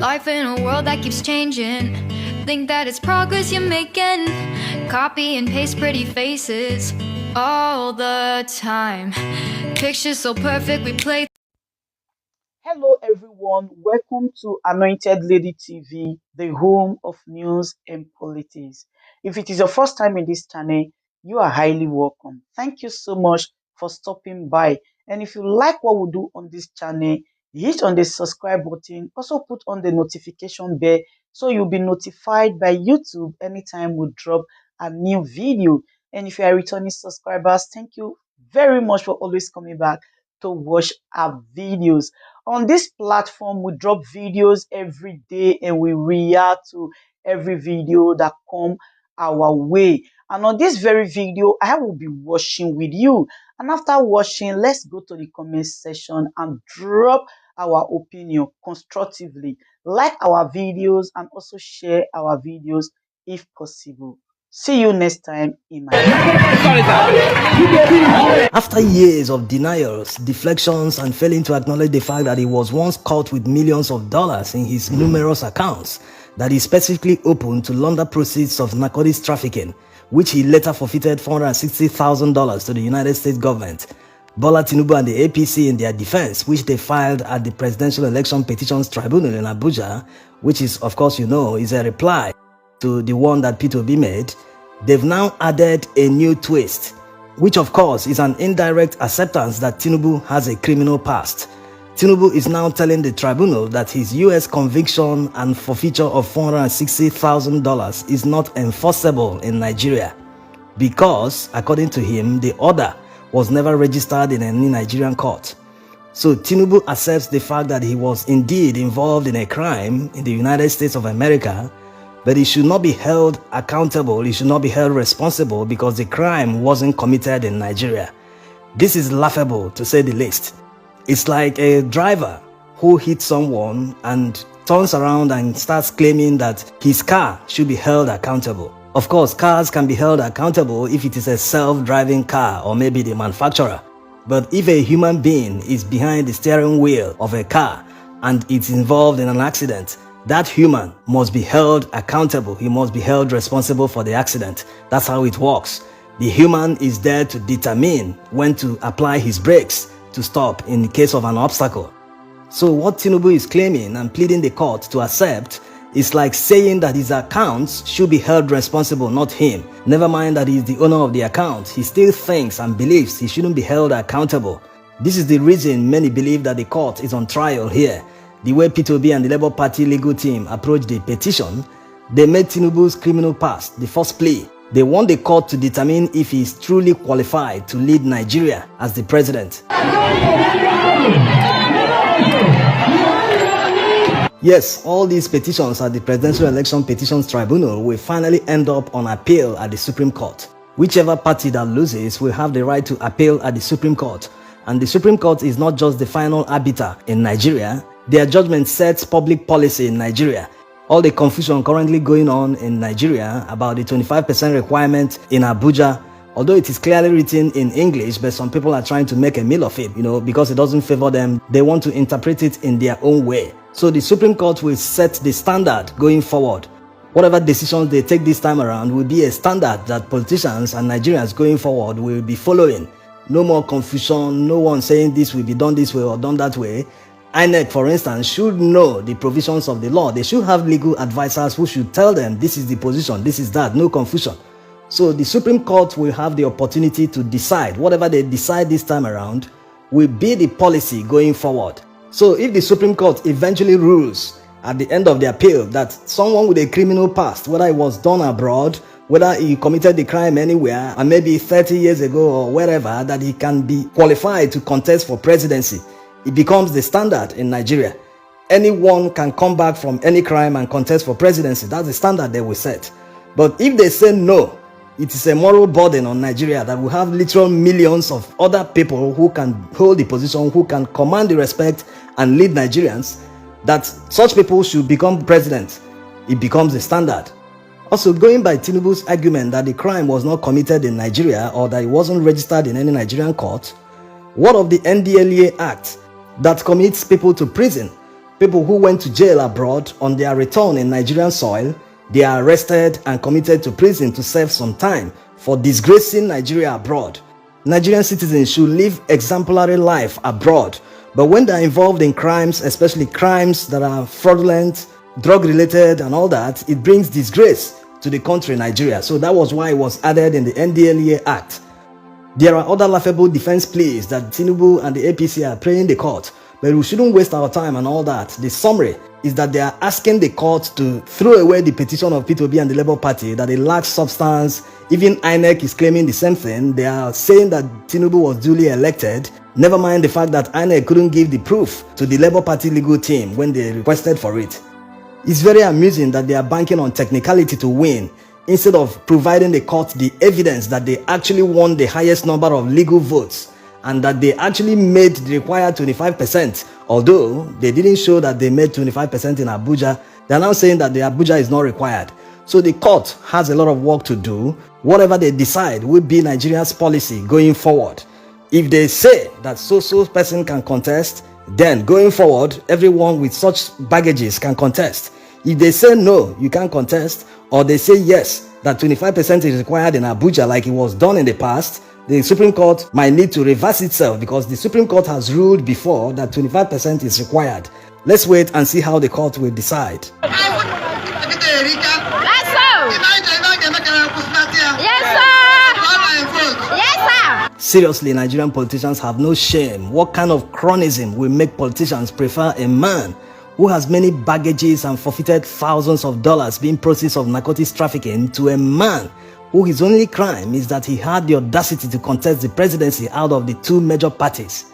Life in a world that keeps changing. Think that it's progress you're making. Copy and paste pretty faces all the time. Pictures so perfect we play. Hello everyone, welcome to Anointed Lady TV, the home of news and politics. If it is your first time in this channel, you are highly welcome. Thank you so much for stopping by. And if you like what we do on this channel, hit on the subscribe button, also put on the notification bell so you'll be notified by YouTube anytime we drop a new video. And if you are returning subscribers, thank you very much for always coming back to watch our videos. On this platform, we drop videos every day and we react to every video that come our way. And on this very video, I will be watching with you. And after watching, let's go to the comment section and drop our opinion constructively. Like our videos and also share our videos if possible. See you next time in my After years of denials, deflections, and failing to acknowledge the fact that he was once caught with millions of dollars in his numerous accounts, that he specifically opened to launder proceeds of narcotics trafficking, which he later forfeited $460,000 to the United States government, Bola Tinubu and the APC in their defense, which they filed at the Presidential Election Petitions Tribunal in Abuja, which is, of course, is a reply to the one that Peter Obi made, they've now added a new twist, which of course is an indirect acceptance that Tinubu has a criminal past. Tinubu is now telling the tribunal that his US conviction and forfeiture of $460,000 is not enforceable in Nigeria because, according to him, the order was never registered in any Nigerian court. So Tinubu accepts the fact that he was indeed involved in a crime in the United States of America, but he should not be held accountable, he should not be held responsible because the crime wasn't committed in Nigeria. This is laughable, to say the least. It's like a driver who hits someone and turns around and starts claiming that his car should be held accountable. Of course, cars can be held accountable if it is a self-driving car or maybe the manufacturer. But if a human being is behind the steering wheel of a car and it's involved in an accident, that human must be held accountable. He must be held responsible for the accident. That's how it works. The human is there to determine when to apply his brakes to stop in the case of an obstacle. So what Tinubu is claiming and pleading the court to accept is like saying that his accounts should be held responsible, not him. Never mind that he is the owner of the account. He still thinks and believes he shouldn't be held accountable. This is the reason many believe that the court is on trial here. The way Peter Obi and the Labour Party legal team approached the petition, they made Tinubu's criminal past the first plea. They want the court to determine if he is truly qualified to lead Nigeria as the president. Yes, all these petitions at the Presidential Election Petitions Tribunal will finally end up on appeal at the Supreme Court. Whichever party that loses will have the right to appeal at the Supreme Court. And the Supreme Court is not just the final arbiter in Nigeria. Their judgment sets public policy in Nigeria. All the confusion currently going on in Nigeria about the 25% requirement in Abuja, although it is clearly written in English, but some people are trying to make a meal of it, because it doesn't favor them. They want to interpret it in their own way. So the Supreme Court will set the standard going forward. Whatever decisions they take this time around will be a standard that politicians and Nigerians going forward will be following. No more confusion, no one saying this will be done this way or done that way. Inec, for instance, should know the provisions of the law. They should have legal advisors who should tell them this is the position, this is that, no confusion. So the Supreme Court will have the opportunity to decide. Whatever they decide this time around will be the policy going forward. So if the Supreme Court eventually rules at the end of the appeal that someone with a criminal past, whether it was done abroad, whether he committed the crime anywhere, and maybe 30 years ago or wherever, that he can be qualified to contest for presidency, it becomes the standard in Nigeria. Anyone can come back from any crime and contest for presidency. That's the standard they will set. But if they say no, it is a moral burden on Nigeria that will have literal millions of other people who can hold the position, who can command the respect and lead Nigerians, that such people should become president. It becomes the standard. Also, going by Tinubu's argument that the crime was not committed in Nigeria or that it wasn't registered in any Nigerian court, what of the NDLEA Act that commits people to prison People who went to jail abroad on their return in Nigerian soil, they are arrested and committed to prison to serve some time for disgracing Nigeria abroad. Nigerian citizens should live exemplary life abroad, but when they are involved in crimes, especially crimes that are fraudulent, drug-related and all that, it brings disgrace to the country Nigeria. So that was why it was added in the NDLEA Act. There are other laughable defense pleas that Tinubu and the APC are praying the court, but we shouldn't waste our time and all that. The summary is that they are asking the court to throw away the petition of P2B and the Labour Party, that it lacks substance. Even Inec is claiming the same thing. They are saying that Tinubu was duly elected. Never mind the fact that Inec couldn't give the proof to the Labour Party legal team when they requested for it. It's very amusing that they are banking on technicality to win, instead of providing the court the evidence that they actually won the highest number of legal votes and that they actually made the required 25%. Although they didn't show that they made 25% in Abuja, they're now saying that the Abuja is not required. So the court has a lot of work to do. Whatever they decide will be Nigeria's policy going forward. If they say that so person can contest, then going forward, everyone with such baggages can contest. If they say no, you can't contest, or they say yes, that 25% is required in Abuja like it was done in the past, the Supreme Court might need to reverse itself, because the Supreme Court has ruled before that 25% is required. Let's wait and see how the court will decide. Seriously, Nigerian politicians have no shame. What kind of chronism will make politicians prefer a man who has many baggages and forfeited thousands of dollars being process of narcotics trafficking to a man who his only crime is that he had the audacity to contest the presidency out of the two major parties?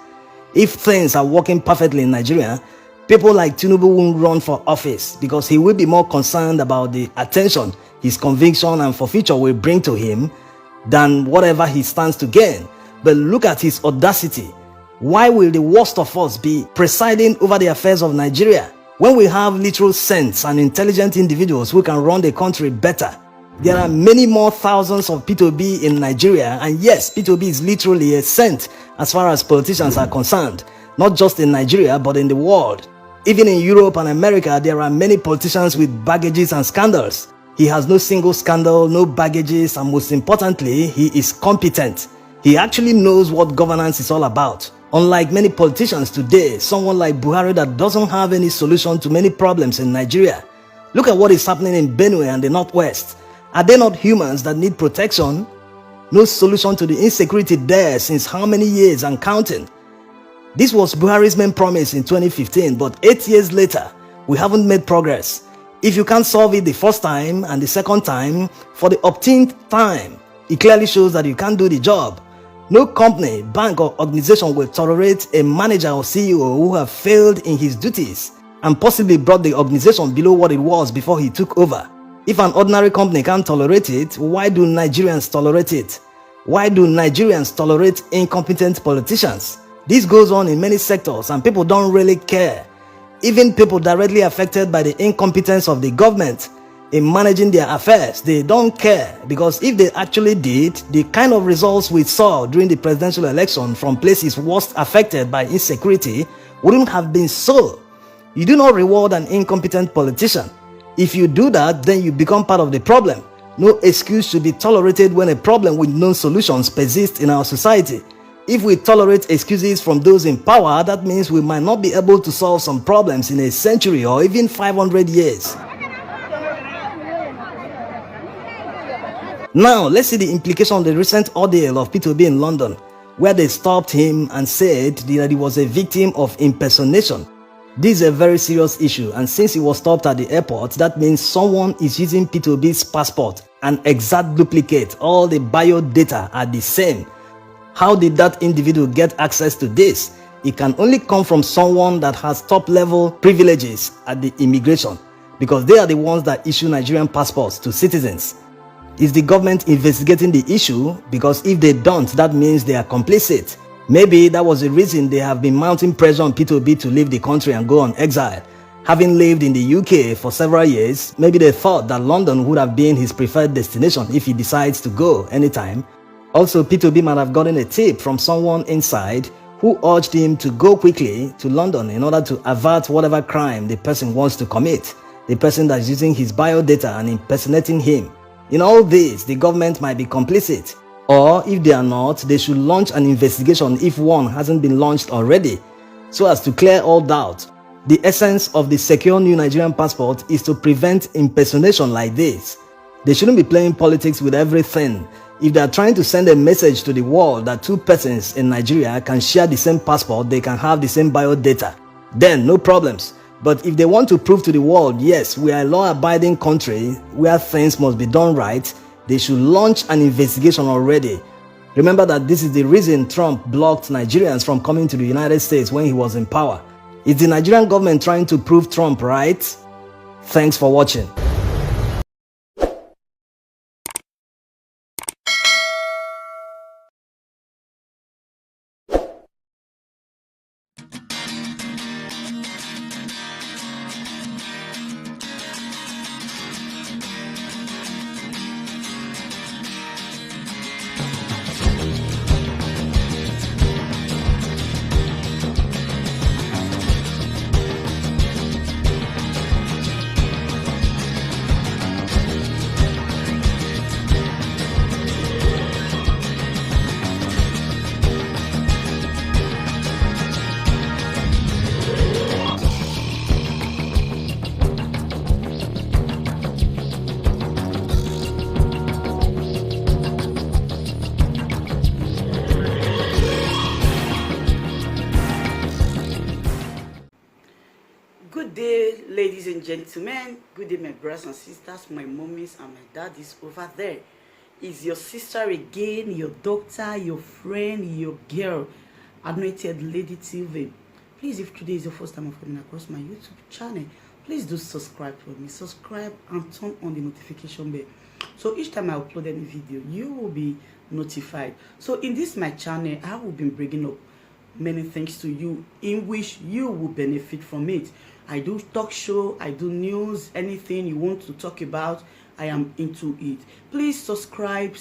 If things are working perfectly in Nigeria, people like Tinubu won't run for office, because he will be more concerned about the attention his conviction and forfeiture will bring to him than whatever he stands to gain. But look at his audacity. Why will the worst of us be presiding over the affairs of Nigeria when we have literal sense and intelligent individuals who can run the country better? There are many more thousands of P2B in Nigeria, and yes, P2B is literally a saint as far as politicians are concerned, not just in Nigeria but in the world. Even in Europe and America, there are many politicians with baggages and scandals. He has no single scandal, no baggages, and most importantly, he is competent. He actually knows what governance is all about. Unlike many politicians today, someone like Buhari that doesn't have any solution to many problems in Nigeria. Look at what is happening in Benue and the Northwest. Are they not humans that need protection? No solution to the insecurity there since how many years and counting? This was Buhari's main promise in 2015, but 8 years later, we haven't made progress. If you can't solve it the first time and the second time, for the upteenth time, it clearly shows that you can't do the job. No company, bank or organization will tolerate a manager or CEO who have failed in his duties and possibly brought the organization below what it was before he took over. If an ordinary company can't tolerate it, why do Nigerians tolerate it? Why do Nigerians tolerate incompetent politicians? This goes on in many sectors and people don't really care. Even people directly affected by the incompetence of the government in managing their affairs, they don't care, because if they actually did, the kind of results we saw during the presidential election from places worst affected by insecurity wouldn't have been so. You do not reward an incompetent politician. If you do that, then you become part of the problem. No excuse should be tolerated when a problem with no solutions persists in our society. If we tolerate excuses from those in power, that means we might not be able to solve some problems in a century or even 500 years. Now, let's see the implication of the recent ordeal of P2B in London, where they stopped him and said that he was a victim of impersonation. This is a very serious issue, and since he was stopped at the airport, that means someone is using P2B's passport, an exact duplicate. All the bio data are the same. How did that individual get access to this? It can only come from someone that has top-level privileges at the immigration, because they are the ones that issue Nigerian passports to citizens. Is the government investigating the issue? Because if they don't, that means they are complicit. Maybe that was the reason they have been mounting pressure on P2B to leave the country and go on exile. Having lived in the UK for several years, maybe they thought that London would have been his preferred destination if he decides to go anytime. Also, P2B might have gotten a tip from someone inside who urged him to go quickly to London in order to avert whatever crime the person wants to commit, the person that is using his biodata and impersonating him. In all this, the government might be complicit, or if they are not, they should launch an investigation if one hasn't been launched already, so as to clear all doubt. The essence of the secure new Nigerian passport is to prevent impersonation like this. They shouldn't be playing politics with everything. If they are trying to send a message to the world that two persons in Nigeria can share the same passport, they can have the same biodata, then no problems. But if they want to prove to the world, yes, we are a law-abiding country where things must be done right, they should launch an investigation already. Remember that this is the reason Trump blocked Nigerians from coming to the United States when he was in power. Is the Nigerian government trying to prove Trump right? Thanks for watching. Good day, ladies and gentlemen. Good day, my brothers and sisters, my mommies and my daddies over there. Is your sister again, your doctor, your friend, your girl, Anointed Lady TV. Please, if today is your first time of coming across my YouTube channel, please do subscribe for me. Subscribe and turn on the notification bell. So each time I upload any video, you will be notified. So in this my channel, I will be bringing up many things to you in which you will benefit from it. I do talk show, I do news, anything you want to talk about, I am into it. Please subscribe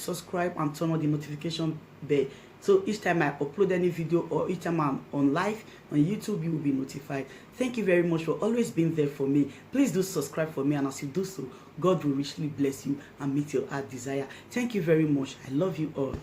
and turn on the notification bell. So each time I upload any video or each time I'm on live on YouTube, you will be notified. Thank you very much for always being there for me. Please do subscribe for me, and as you do so, God will richly bless you and meet your heart desire. Thank you very much. I love you all.